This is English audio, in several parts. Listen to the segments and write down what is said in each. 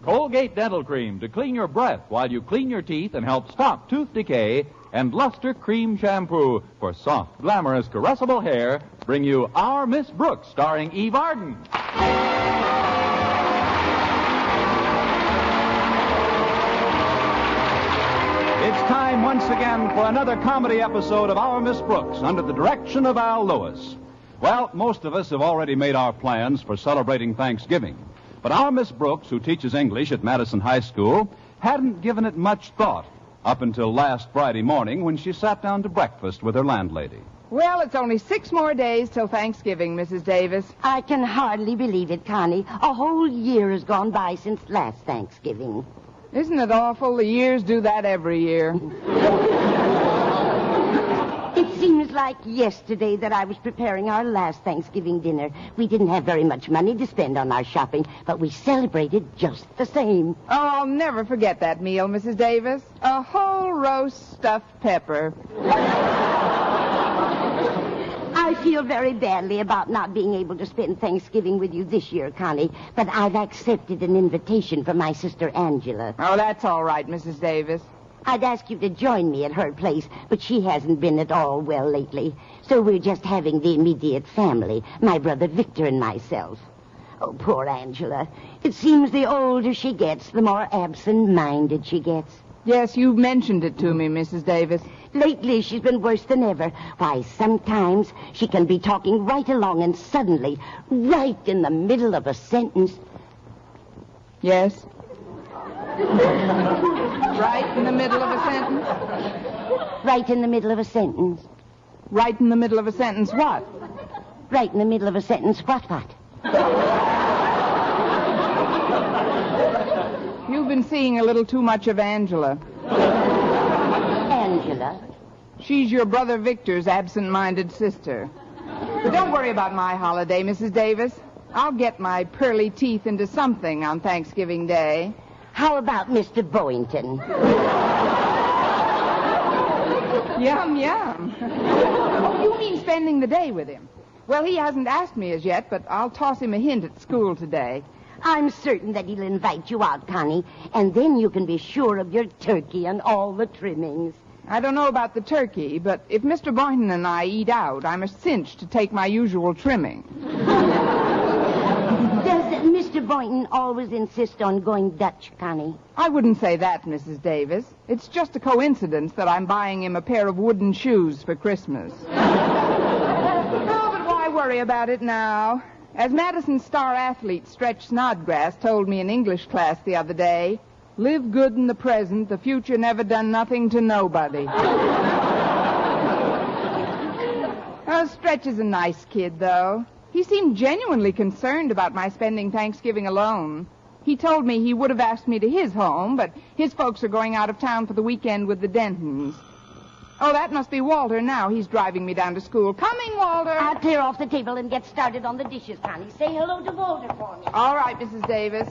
Colgate Dental Cream to clean your breath while you clean your teeth and help stop tooth decay. And Luster Cream Shampoo for soft, glamorous, caressable hair bring you Our Miss Brooks, starring Eve Arden. It's time once again for another comedy episode of Our Miss Brooks under the direction of Al Lewis. Well, most of us have already made our plans for celebrating Thanksgiving. But our Miss Brooks, who teaches English at Madison High School, hadn't given it much thought up until last Friday morning when she sat down to breakfast with her landlady. Well, it's only 6 more days till Thanksgiving, Mrs. Davis. I can hardly believe it, Connie. A whole year has gone by since last Thanksgiving. Isn't it awful? The years do that every year. It seems like yesterday that I was preparing our last Thanksgiving dinner. We didn't have very much money to spend on our shopping, but we celebrated just the same. Oh, I'll never forget that meal, Mrs. Davis. A whole roast stuffed pepper. I feel very badly about not being able to spend Thanksgiving with you this year, Connie, but I've accepted an invitation from my sister Angela. Oh, that's all right, Mrs. Davis. I'd ask you to join me at her place, but she hasn't been at all well lately. So we're just having the immediate family, my brother Victor and myself. Oh, poor Angela. It seems the older she gets, the more absent-minded she gets. Yes, you've mentioned it to me, Mrs. Davis. Lately, she's been worse than ever. Why, sometimes she can be talking right along and suddenly, right in the middle of a sentence... Yes? Right in the middle of a sentence? Right in the middle of a sentence. Right in the middle of a sentence what? Right in the middle of a sentence what? You've been seeing a little too much of Angela. Angela? She's your brother Victor's absent-minded sister. But don't worry about my holiday, Mrs. Davis. I'll get my pearly teeth into something on Thanksgiving Day. How about Mr. Boynton? Yum, yum. Oh, you mean spending the day with him? Well, he hasn't asked me as yet, but I'll toss him a hint at school today. I'm certain that he'll invite you out, Connie, and then you can be sure of your turkey and all the trimmings. I don't know about the turkey, but if Mr. Boynton and I eat out, I'm a cinch to take my usual trimming. Does Mr. Boynton always insist on going Dutch, Connie? I wouldn't say that, Mrs. Davis. It's just a coincidence that I'm buying him a pair of wooden shoes for Christmas. Oh, but why worry about it now? As Madison's star athlete Stretch Snodgrass told me in English class the other day, live good in the present, the future never done nothing to nobody. Oh, Stretch is a nice kid, though. He seemed genuinely concerned about my spending Thanksgiving alone. He told me he would have asked me to his home, but his folks are going out of town for the weekend with the Dentons. Oh, that must be Walter now. He's driving me down to school. Coming, Walter. I'll clear off the table and get started on the dishes, Connie. Say hello to Walter for me. All right, Mrs. Davis.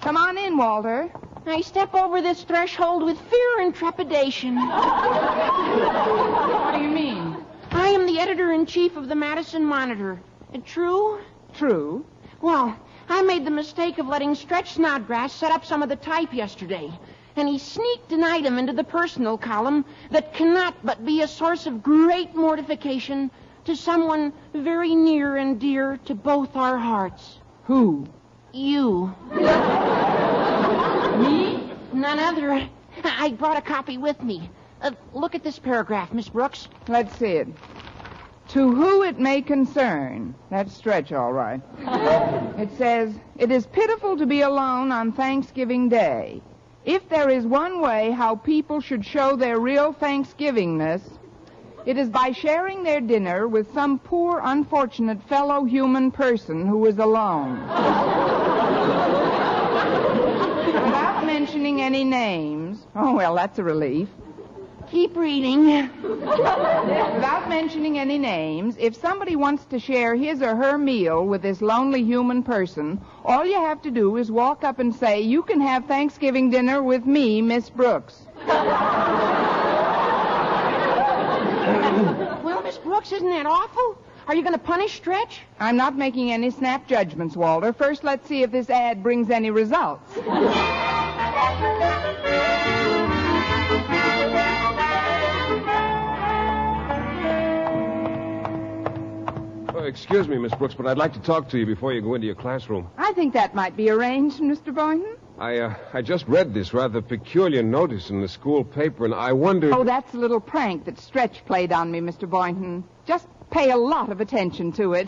Come on in, Walter. I step over this threshold with fear and trepidation. What do you mean? I am the editor-in-chief of the Madison Monitor. True? True. Well, I made the mistake of letting Stretch Snodgrass set up some of the type yesterday. And he sneaked an item into the personal column that cannot but be a source of great mortification to someone very near and dear to both our hearts. Who? You. Me? None other. I brought a copy with me. Look at this paragraph, Miss Brooks. Let's see it. To who it may concern. That's Stretch, all right. It says, it is pitiful to be alone on Thanksgiving Day. If there is one way how people should show their real Thanksgivingness, it is by sharing their dinner with some poor, unfortunate fellow human person who is alone. Without mentioning any names. Oh, well, that's a relief. Keep reading. Without mentioning any names, if somebody wants to share his or her meal with this lonely human person, all you have to do is walk up and say, you can have Thanksgiving dinner with me, Miss Brooks. Well, Miss Brooks, isn't that awful? Are you going to punish Stretch? I'm not making any snap judgments, Walter. First, let's see if this ad brings any results. Excuse me, Miss Brooks, but I'd like to talk to you before you go into your classroom. I think that might be arranged, Mr. Boynton. I just read this rather peculiar notice in the school paper, and I wondered... Oh, that's a little prank that Stretch played on me, Mr. Boynton. Just pay a lot of attention to it.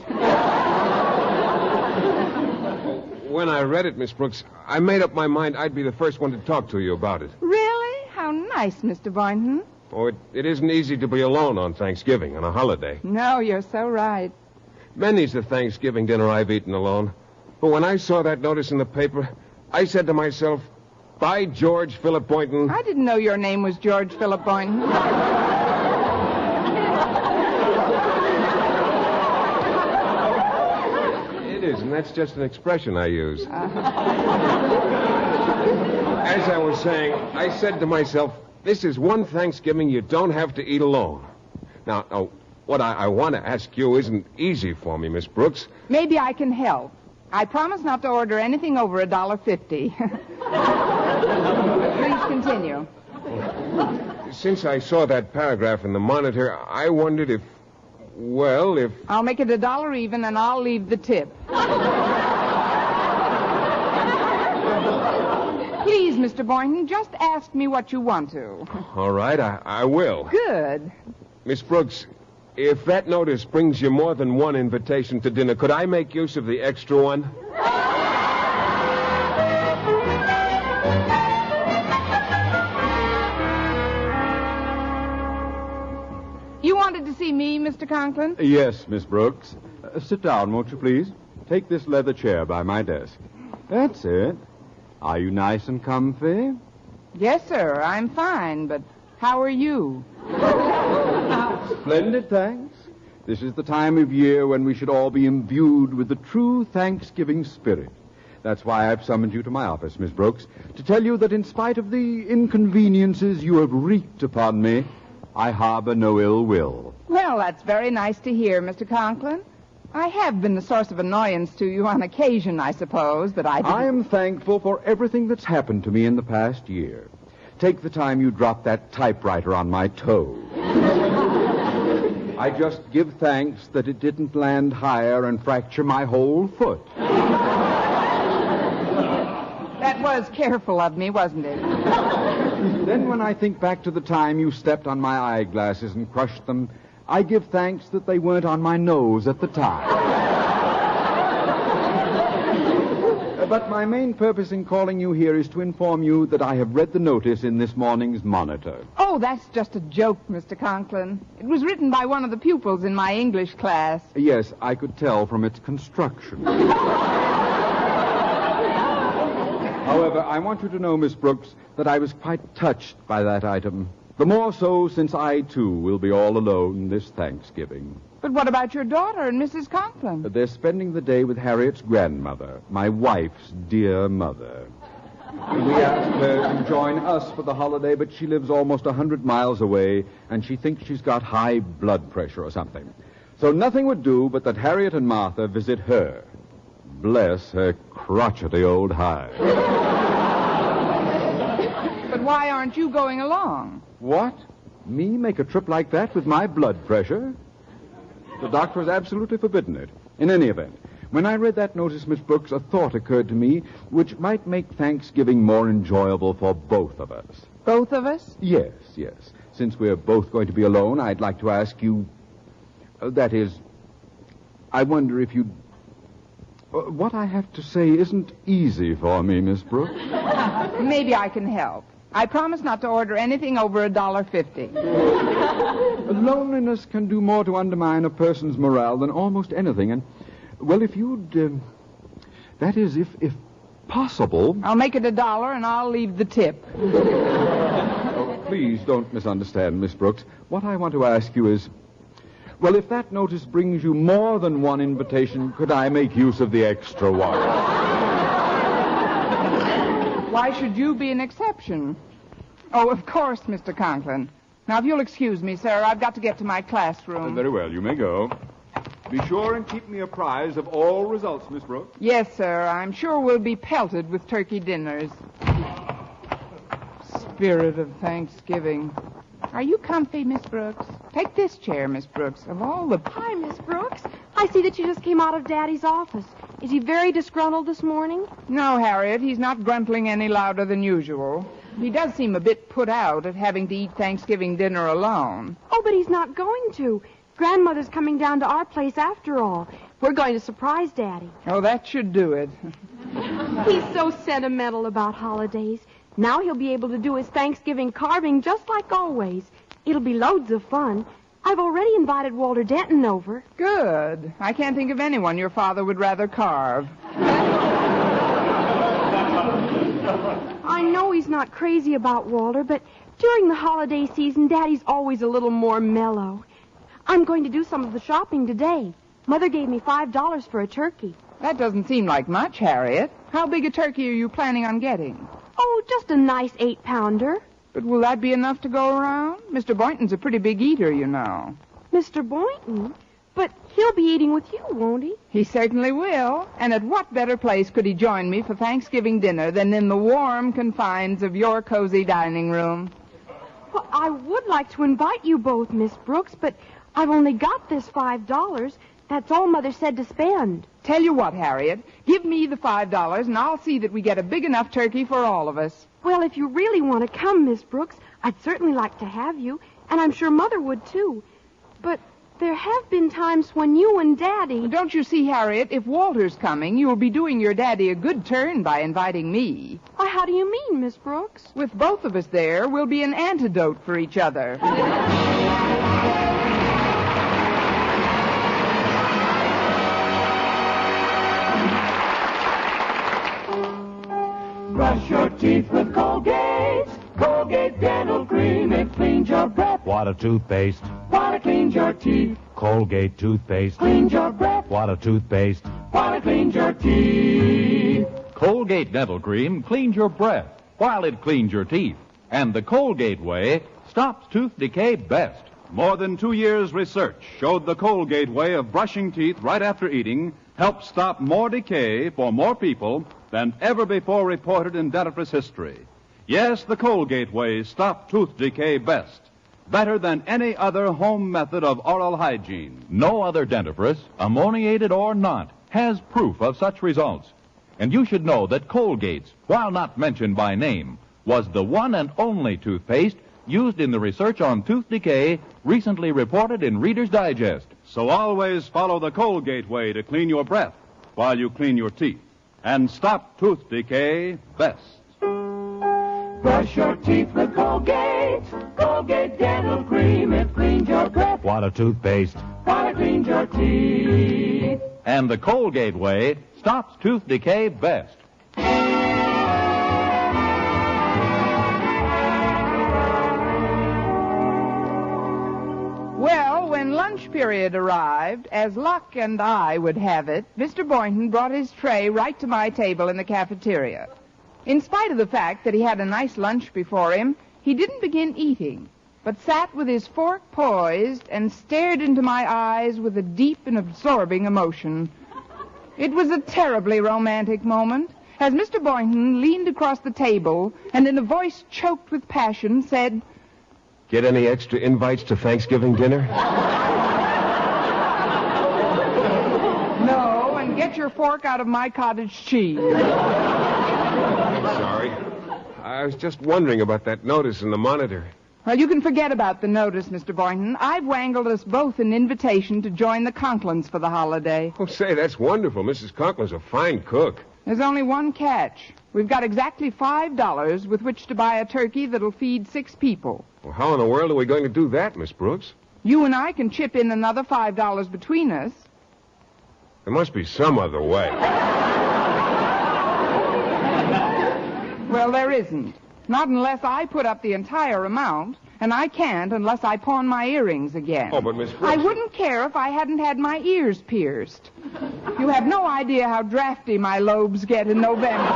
When I read it, Miss Brooks, I made up my mind I'd be the first one to talk to you about it. Really? How nice, Mr. Boynton. Oh, it isn't easy to be alone on Thanksgiving, on a holiday. No, you're so right. Many's the Thanksgiving dinner I've eaten alone. But when I saw that notice in the paper, I said to myself, by George Philip Boynton. I didn't know your name was George Philip Boynton. It is, and that's just an expression I use. As I was saying, I said to myself, this is one Thanksgiving you don't have to eat alone. Now, what I want to ask you isn't easy for me, Miss Brooks. Maybe I can help. I promise not to order anything over $1.50. Please continue. Since I saw that paragraph in the Monitor, I wondered if... I'll make it $1 even, and I'll leave the tip. Please, Mr. Boynton, just ask me what you want to. All right, I will. Good. Miss Brooks, if that notice brings you more than one invitation to dinner, could I make use of the extra one? You wanted to see me, Mr. Conklin? Yes, Miss Brooks. Sit down, won't you, please? Take this leather chair by my desk. That's it. Are you nice and comfy? Yes, sir. I'm fine, but how are you? Splendid, thanks. This is the time of year when we should all be imbued with the true Thanksgiving spirit. That's why I've summoned you to my office, Miss Brooks, to tell you that in spite of the inconveniences you have wreaked upon me, I harbor no ill will. Well, that's very nice to hear, Mr. Conklin. I have been the source of annoyance to you on occasion, I suppose, but I didn't... I am thankful for everything that's happened to me in the past year. Take the time you dropped that typewriter on my toe. I just give thanks that it didn't land higher and fracture my whole foot. That was careful of me, wasn't it? Then when I think back to the time you stepped on my eyeglasses and crushed them, I give thanks that they weren't on my nose at the time. But my main purpose in calling you here is to inform you that I have read the notice in this morning's Monitor. Oh, that's just a joke, Mr. Conklin. It was written by one of the pupils in my English class. Yes, I could tell from its construction. However, I want you to know, Miss Brooks, that I was quite touched by that item. The more so since I, too, will be all alone this Thanksgiving. But what about your daughter and Mrs. Conklin? They're spending the day with Harriet's grandmother, my wife's dear mother. We asked her to join us for the holiday, but she lives almost 100 miles away, and she thinks she's got high blood pressure or something. So nothing would do but that Harriet and Martha visit her. Bless her crotchety old hide. But why aren't you going along? What? Me make a trip like that with my blood pressure? The doctor has absolutely forbidden it. In any event, when I read that notice, Miss Brooks, a thought occurred to me which might make Thanksgiving more enjoyable for both of us. Both of us? Yes. Since we're both going to be alone, I'd like to ask you... that is, I wonder if you'd... what I have to say isn't easy for me, Miss Brooks. Maybe I can help. I promise not to order anything over $1.50. Loneliness can do more to undermine a person's morale than almost anything. And, well, if you'd... that is, if possible... I'll make it $1 and I'll leave the tip. Oh, please don't misunderstand, Miss Brooks. What I want to ask you is... well, if that notice brings you more than one invitation, could I make use of the extra one? Why should you be an exception? Oh, of course, Mr. Conklin. Now, if you'll excuse me, sir, I've got to get to my classroom. Very well, you may go. Be sure and keep me apprised of all results, Miss Brooks. Yes, sir. I'm sure we'll be pelted with turkey dinners. Spirit of Thanksgiving. Are you comfy, Miss Brooks? Take this chair, Miss Brooks. Of all the... Hi, Miss Brooks. I see that you just came out of Daddy's office. Is he very disgruntled this morning? No, Harriet, he's not gruntling any louder than usual. He does seem a bit put out at having to eat Thanksgiving dinner alone. Oh, but he's not going to. Grandmother's coming down to our place after all. We're going to surprise Daddy. Oh, that should do it. He's so sentimental about holidays. Now he'll be able to do his Thanksgiving carving just like always. It'll be loads of fun. I've already invited Walter Denton over. Good. I can't think of anyone your father would rather carve. I know he's not crazy about Walter, but during the holiday season, Daddy's always a little more mellow. I'm going to do some of the shopping today. Mother gave me $5 for a turkey. That doesn't seem like much, Harriet. How big a turkey are you planning on getting? Oh, just a nice 8-pounder. But will that be enough to go around? Mr. Boynton's a pretty big eater, you know. Mr. Boynton? But he'll be eating with you, won't he? He certainly will. And at what better place could he join me for Thanksgiving dinner than in the warm confines of your cozy dining room? Well, I would like to invite you both, Miss Brooks, but I've only got this $5. That's all Mother said to spend. Tell you what, Harriet, give me the $5 and I'll see that we get a big enough turkey for all of us. Well, if you really want to come, Miss Brooks, I'd certainly like to have you, and I'm sure Mother would, too. But there have been times when you and Daddy... Don't you see, Harriet, if Walter's coming, you'll be doing your daddy a good turn by inviting me. Why, how do you mean, Miss Brooks? With both of us there, we'll be an antidote for each other. Brush your teeth with Colgate. Colgate Dental Cream. It cleans your breath. Water toothpaste. Water cleans your teeth. Colgate toothpaste. Cleans your breath. Water toothpaste. Water cleans your teeth. Colgate Dental Cream cleans your breath while it cleans your teeth. And the Colgate way stops tooth decay best. More than 2 years' research showed the Colgate way of brushing teeth right after eating helps stop more decay for more people than ever before reported in dentifrice history. Yes, the Colgate way stops tooth decay best. Better than any other home method of oral hygiene. No other dentifrice, ammoniated or not, has proof of such results. And you should know that Colgate's, while not mentioned by name, was the one and only toothpaste used in the research on tooth decay recently reported in Reader's Digest. So always follow the Colgate way to clean your breath while you clean your teeth. And stop tooth decay best. Brush your teeth with Colgate. Colgate Dental Cream. It cleans your breath. Water toothpaste. Water cleans your teeth. And the Colgate way stops tooth decay best. Well, when lunch period arrived, as luck and I would have it, Mr. Boynton brought his tray right to my table in the cafeteria. In spite of the fact that he had a nice lunch before him, he didn't begin eating, but sat with his fork poised and stared into my eyes with a deep and absorbing emotion. It was a terribly romantic moment, as Mr. Boynton leaned across the table and in a voice choked with passion said, Get any extra invites to Thanksgiving dinner? No, and get your fork out of my cottage cheese. Sorry. I was just wondering about that notice in the monitor. Well, you can forget about the notice, Mr. Boynton. I've wangled us both an invitation to join the Conklins for the holiday. Oh, say, that's wonderful. Mrs. Conklin's a fine cook. There's only one catch. We've got exactly $5 with which to buy a turkey that'll feed 6 people. Well, how in the world are we going to do that, Miss Brooks? You and I can chip in another $5 between us. There must be some other way. Well, there isn't. Not unless I put up the entire amount, and I can't unless I pawn my earrings again. Oh, but Miss Brooks... I wouldn't care if I hadn't had my ears pierced. You have no idea how drafty my lobes get in November.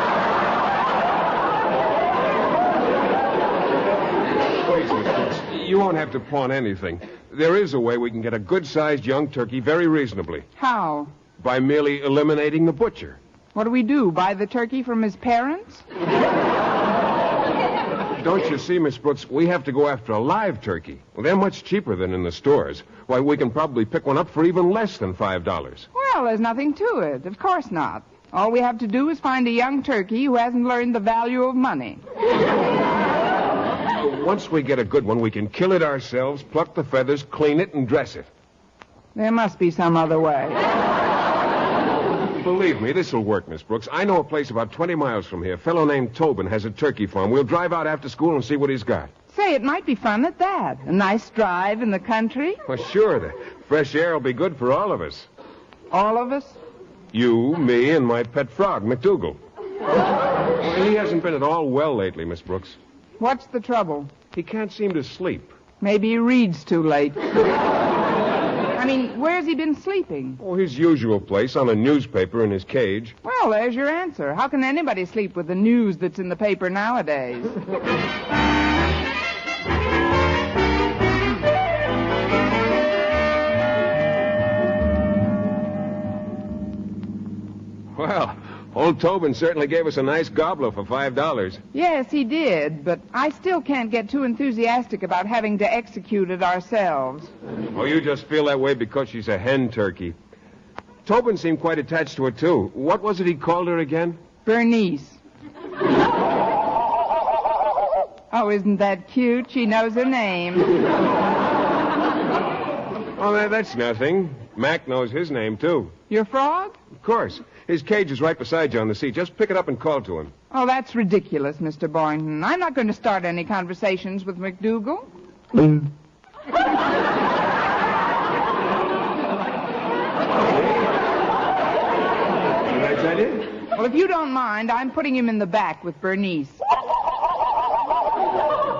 Please, Miss Brooks, you won't have to pawn anything. There is a way we can get a good-sized young turkey very reasonably. How? By merely eliminating the butcher. What do we do, buy the turkey from his parents? Don't you see, Miss Brooks, we have to go after a live turkey. Well, they're much cheaper than in the stores. Why, we can probably pick one up for even less than $5. Well, there's nothing to it. Of course not. All we have to do is find a young turkey who hasn't learned the value of money. Once we get a good one, we can kill it ourselves, pluck the feathers, clean it, and dress it. There must be some other way. Believe me, this will work, Miss Brooks. I know a place about 20 miles from here. A fellow named Tobin has a turkey farm. We'll drive out after school and see what he's got. Say, it might be fun at that. A nice drive in the country. Well, sure. The fresh air will be good for all of us. All of us? You, me, and my pet frog, McDougal. Well, he hasn't been at all well lately, Miss Brooks. What's the trouble? He can't seem to sleep. Maybe he reads too late. I mean, where's he been sleeping? Oh, his usual place, on a newspaper in his cage. Well, there's your answer. How can anybody sleep with the news that's in the paper nowadays? Well, old Tobin certainly gave us a nice gobbler for $5. Yes, he did, but I still can't get too enthusiastic about having to execute it ourselves. Oh, you just feel that way because she's a hen turkey. Tobin seemed quite attached to her, too. What was it he called her again? Bernice. Oh, isn't that cute? She knows her name. Oh, that's nothing. Mac knows his name, too. Your frog? Of course. His cage is right beside you on the seat. Just pick it up and call to him. Oh, that's ridiculous, Mr. Boynton. I'm not going to start any conversations with McDougal. That's it? Well, if you don't mind, I'm putting him in the back with Bernice.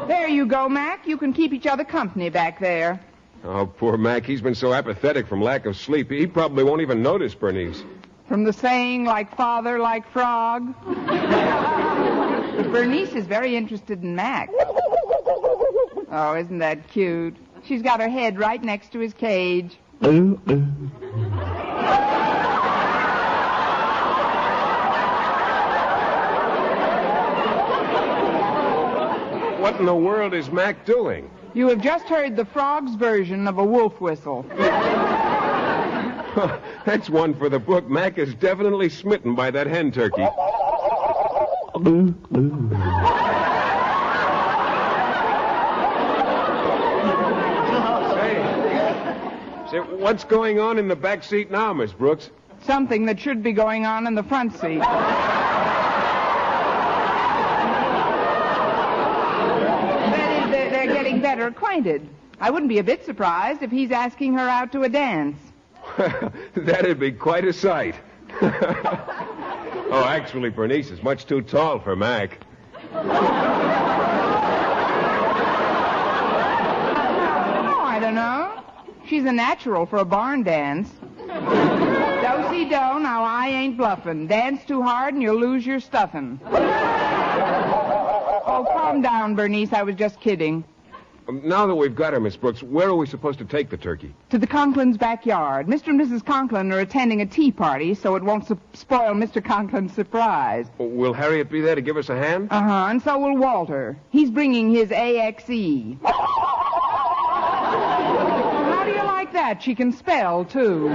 There you go, Mac. You can keep each other company back there. Oh, poor Mac. He's been so apathetic from lack of sleep. He probably won't even notice Bernice. From the saying, like father, like frog. But Bernice is very interested in Mac. Oh, isn't that cute? She's got her head right next to his cage. What in the world is Mac doing? You have just heard the frog's version of a wolf whistle. That's one for the book. Mac is definitely smitten by that hen turkey. Say, what's going on in the back seat now, Miss Brooks? Something that should be going on in the front seat. That is, they're getting better acquainted. I wouldn't be a bit surprised if he's asking her out to a dance. That'd be quite a sight. Oh, actually, Bernice is much too tall for Mac. Oh, I don't know. She's a natural for a barn dance. Do-si-do, now I ain't bluffing. Dance too hard and you'll lose your stuffing. Oh, calm down, Bernice. I was just kidding. Now that we've got her, Miss Brooks, where are we supposed to take the turkey? To the Conklin's backyard. Mr. and Mrs. Conklin are attending a tea party, so it won't spoil Mr. Conklin's surprise. Will Harriet be there to give us a hand? Uh-huh, and so will Walter. He's bringing his AXE. How do you like that? She can spell, too.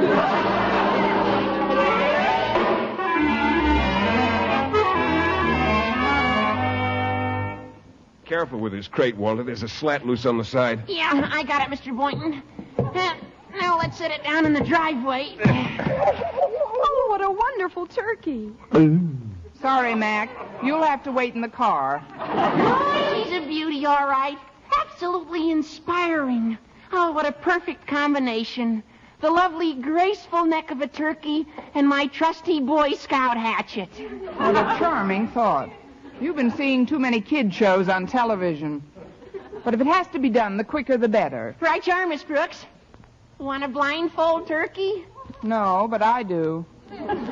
Careful with his crate, Walter. There's a slat loose on the side. Yeah, I got it, Mr. Boynton. Now let's set it down in the driveway. Oh, what a wonderful turkey. Sorry, Mac. You'll have to wait in the car. Oh, she's a beauty, all right. Absolutely inspiring. Oh, what a perfect combination. The lovely, graceful neck of a turkey and my trusty Boy Scout hatchet. What a charming thought. You've been seeing too many kid shows on television. But if it has to be done, the quicker the better. Right you are, Miss Brooks. Want a blindfold turkey? No, but I do. Look out,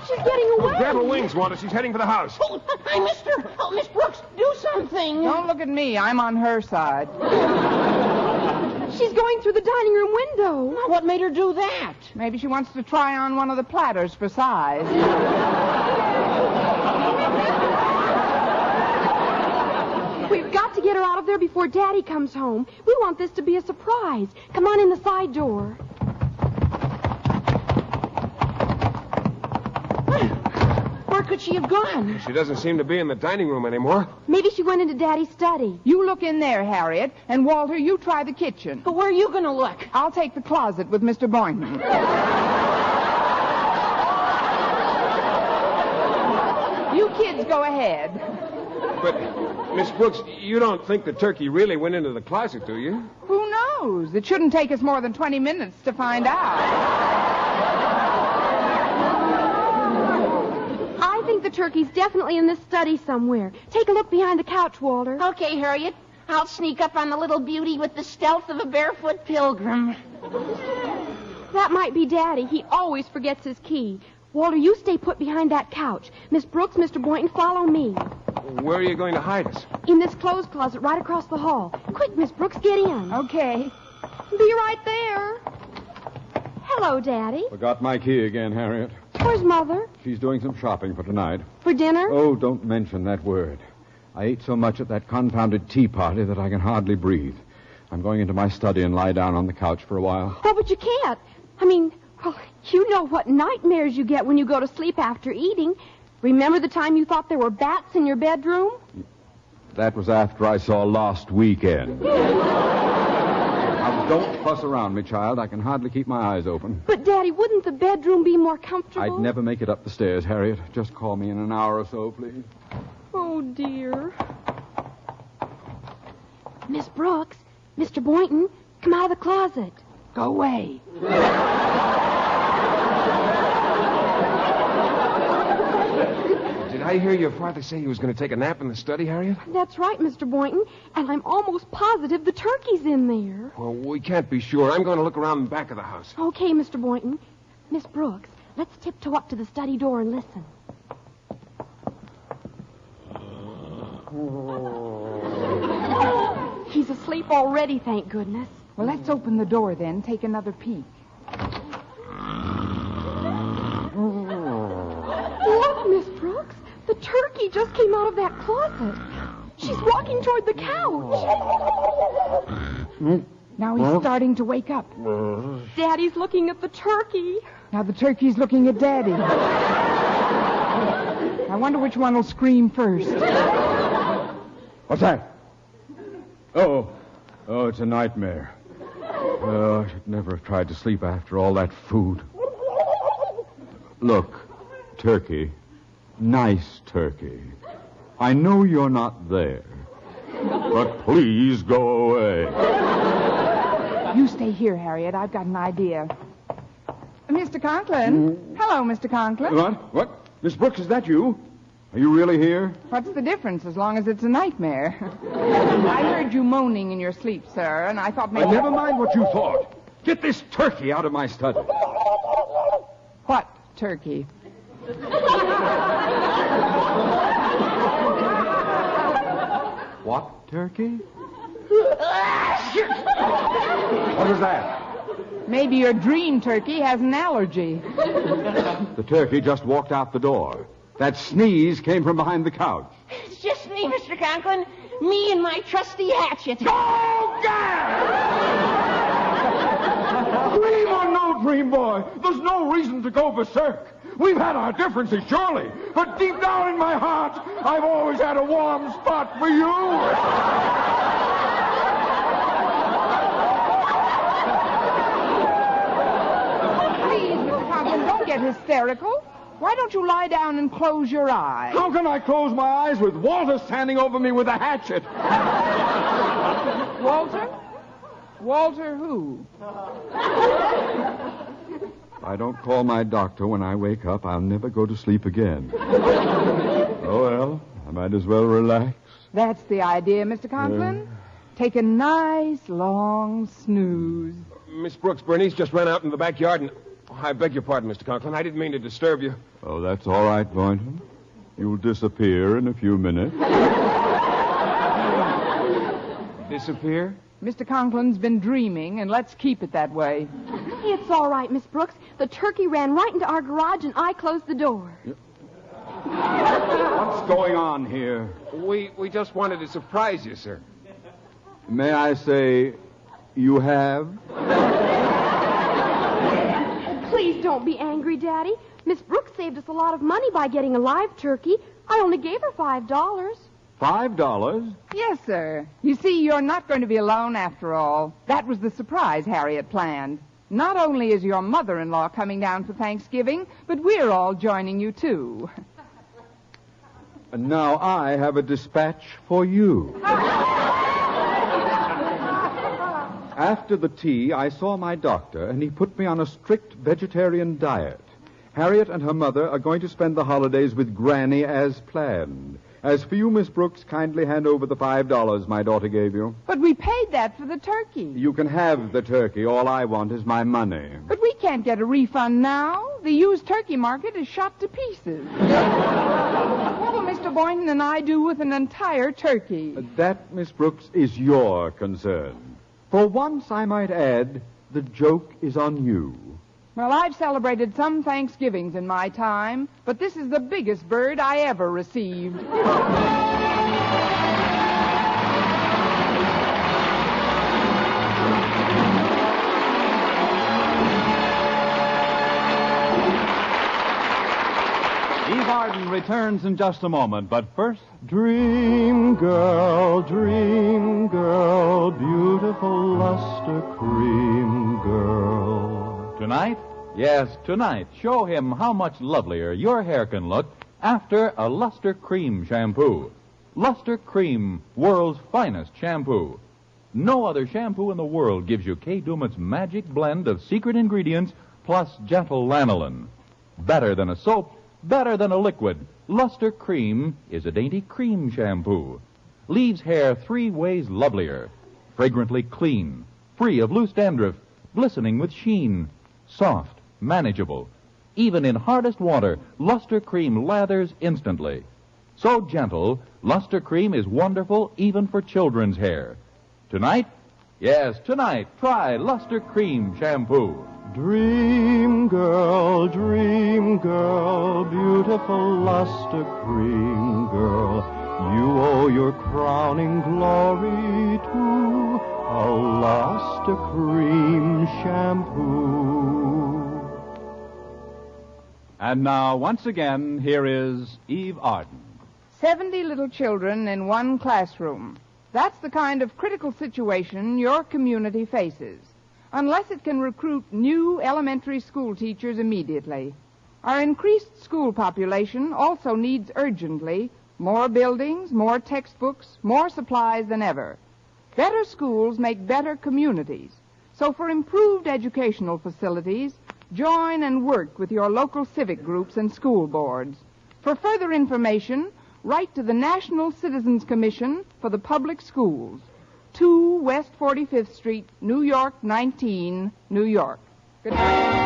she's She's getting away. Grab her wings, Walter. She's heading for the house. Oh, I missed her. Oh, Miss Brooks, do something. Don't look at me. I'm on her side. She's going through the dining room window. Now, what made her do that? Maybe she wants to try on one of the platters for size. We've got to get her out of there before Daddy comes home. We want this to be a surprise. Come on in the side door. Where could she have gone? She doesn't seem to be in the dining room anymore. Maybe she went into Daddy's study. You look in there, Harriet, and Walter, you try the kitchen. But where are you going to look? I'll take the closet with Mr. Boynton. You kids go ahead. But, Miss Brooks, you don't think the turkey really went into the closet, do you? Who knows? It shouldn't take us more than 20 minutes to find out. I think the turkey's definitely in this study somewhere. Take a look behind the couch, Walter. Okay, Harriet. I'll sneak up on the little beauty with the stealth of a barefoot pilgrim. That might be Daddy. He always forgets his key. Walter, you stay put behind that couch. Miss Brooks, Mr. Boynton, follow me. Where are you going to hide us? In this clothes closet right across the hall. Quick, Miss Brooks, get in. Okay. Be right there. Hello, Daddy. Forgot my key again, Harriet. Where's Mother? She's doing some shopping for tonight. For dinner? Oh, don't mention that word. I ate so much at that confounded tea party that I can hardly breathe. I'm going into my study and lie down on the couch for a while. Oh, but you can't. I mean, well, you know what nightmares you get when you go to sleep after eating. Remember the time you thought there were bats in your bedroom? That was after I saw Lost Weekend. Now, don't fuss around me, child. I can hardly keep my eyes open. But, Daddy, wouldn't the bedroom be more comfortable? I'd never make it up the stairs, Harriet. Just call me in an hour or so, please. Oh, dear. Miss Brooks, Mr. Boynton, come out of the closet. Go away. Did I hear your father say he was going to take a nap in the study, Harriet? That's right, Mr. Boynton. And I'm almost positive the turkey's in there. Well, we can't be sure. I'm going to look around the back of the house. Okay, Mr. Boynton. Miss Brooks, let's tiptoe up to the study door and listen. He's asleep already, thank goodness. Well, let's open the door then. Take another peek. Look, Miss Brooks. The turkey just came out of that closet. She's walking toward the couch. Now he's starting to wake up. Daddy's looking at the turkey. Now the turkey's looking at Daddy. I wonder which one will scream first. What's that? Oh, it's a nightmare. Oh, I should never have tried to sleep after all that food. Look, turkey. Nice turkey. I know you're not there. But please go away. You stay here, Harriet. I've got an idea. Mr. Conklin. Hello, Mr. Conklin. What? Miss Brooks, is that you? Are you really here? What's the difference as long as it's a nightmare? I heard you moaning in your sleep, sir, and I thought maybe... Never mind what you thought. Get this turkey out of my study. What turkey? What turkey? What was that? Maybe your dream turkey has an allergy. The turkey just walked out the door. That sneeze came from behind the couch. It's just me, Mr. Conklin. Me and my trusty hatchet. Oh, God! Dream or no dream, boy, there's no reason to go berserk. We've had our differences, surely. But deep down in my heart, I've always had a warm spot for you. Please, Mr. Conklin, don't get hysterical. Why don't you lie down and close your eyes? How can I close my eyes with Walter standing over me with a hatchet? Walter? Walter who? If I don't call my doctor when I wake up, I'll never go to sleep again. Oh, well, I might as well relax. That's the idea, Mr. Conklin. Take a nice, long snooze. Miss Brooks, Bernice just ran out in the backyard and I beg your pardon, Mr. Conklin. I didn't mean to disturb you. Oh, that's all right, Boynton. You'll disappear in a few minutes. Disappear? Mr. Conklin's been dreaming, and let's keep it that way. It's all right, Miss Brooks. The turkey ran right into our garage, and I closed the door. What's going on here? We just wanted to surprise you, sir. May I say, you have? Please don't be angry, Daddy. Miss Brooks saved us a lot of money by getting a live turkey. I only gave her $5. $5? Yes, sir. You see, you're not going to be alone after all. That was the surprise Harriet planned. Not only is your mother-in-law coming down for Thanksgiving, but we're all joining you, too. And now I have a dispatch for you. After the tea, I saw my doctor, and he put me on a strict vegetarian diet. Harriet and her mother are going to spend the holidays with Granny as planned. As for you, Miss Brooks, kindly hand over the $5 my daughter gave you. But we paid that for the turkey. You can have the turkey. All I want is my money. But we can't get a refund now. The used turkey market is shot to pieces. What will Mr. Boynton and I do with an entire turkey? That, Miss Brooks, is your concern. For once, I might add, the joke is on you. Well, I've celebrated some Thanksgivings in my time, but this is the biggest bird I ever received. Eve Arden returns in just a moment, but first... Dream girl, beautiful luster cream girl. Tonight? Yes, tonight. Show him how much lovelier your hair can look after a Luster Cream shampoo. Luster Cream, world's finest shampoo. No other shampoo in the world gives you Kay Daumit's magic blend of secret ingredients plus gentle lanolin. Better than a soap, better than a liquid. Luster Cream is a dainty cream shampoo. Leaves hair 3 ways lovelier. Fragrantly clean, free of loose dandruff, glistening with sheen. Soft, manageable. Even in hardest water, Luster Cream lathers instantly. So gentle, Luster Cream is wonderful even for children's hair. Tonight? Yes, tonight, try Luster Cream shampoo. Dream girl, beautiful luster cream girl. You owe your crowning glory to a luster cream shampoo. And now, once again, here is Eve Arden. 70 little children in one classroom. That's the kind of critical situation your community faces, unless it can recruit new elementary school teachers immediately. Our increased school population also needs urgently more buildings, more textbooks, more supplies than ever. Better schools make better communities. So for improved educational facilities, join and work with your local civic groups and school boards. For further information, write to the National Citizens Commission for the Public Schools, 2 West 45th Street, New York, 19, New York. Good night.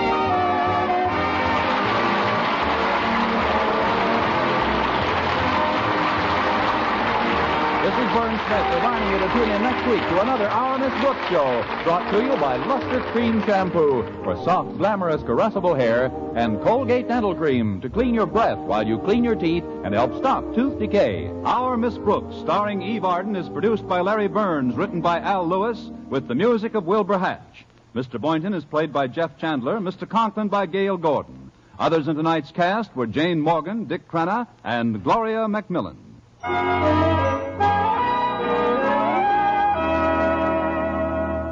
This is Vern Smith reminding you to tune in next week to another Our Miss Brooks show, brought to you by Luster Cream Shampoo for soft, glamorous, caressable hair, and Colgate Dental Cream to clean your breath while you clean your teeth and help stop tooth decay. Our Miss Brooks, starring Eve Arden, is produced by Larry Burns, written by Al Lewis, with the music of Wilbur Hatch. Mr. Boynton is played by Jeff Chandler, Mr. Conklin by Gail Gordon. Others in tonight's cast were Jane Morgan, Dick Crenna, and Gloria Macmillan.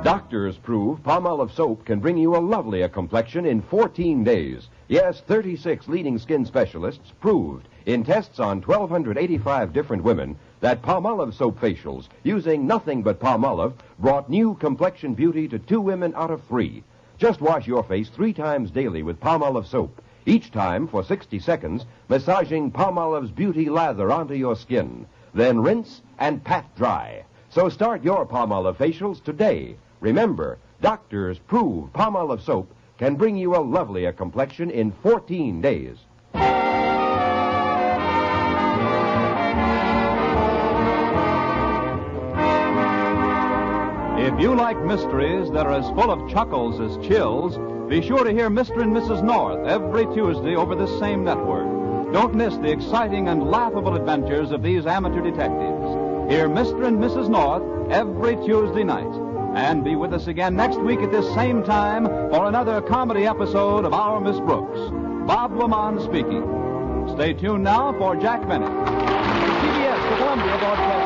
Doctors prove Palmolive soap can bring you a lovelier complexion in 14 days. Yes, 36 leading skin specialists proved in tests on 1,285 different women that Palmolive soap facials using nothing but Palmolive brought new complexion beauty to 2 women out of 3. Just wash your face 3 times daily with Palmolive soap, each time for 60 seconds, massaging Palmolive's beauty lather onto your skin. Then rinse and pat dry. So start your Palmolive facials today. Remember, doctors prove Palmolive soap can bring you a lovelier complexion in 14 days. If you like mysteries that are as full of chuckles as chills, be sure to hear Mr. and Mrs. North every Tuesday over this same network. Don't miss the exciting and laughable adventures of these amateur detectives. Hear Mr. and Mrs. North every Tuesday night. And be with us again next week at this same time for another comedy episode of Our Miss Brooks. Bob Lamont speaking. Stay tuned now for Jack Benny. CBS, the Columbia Broadcasting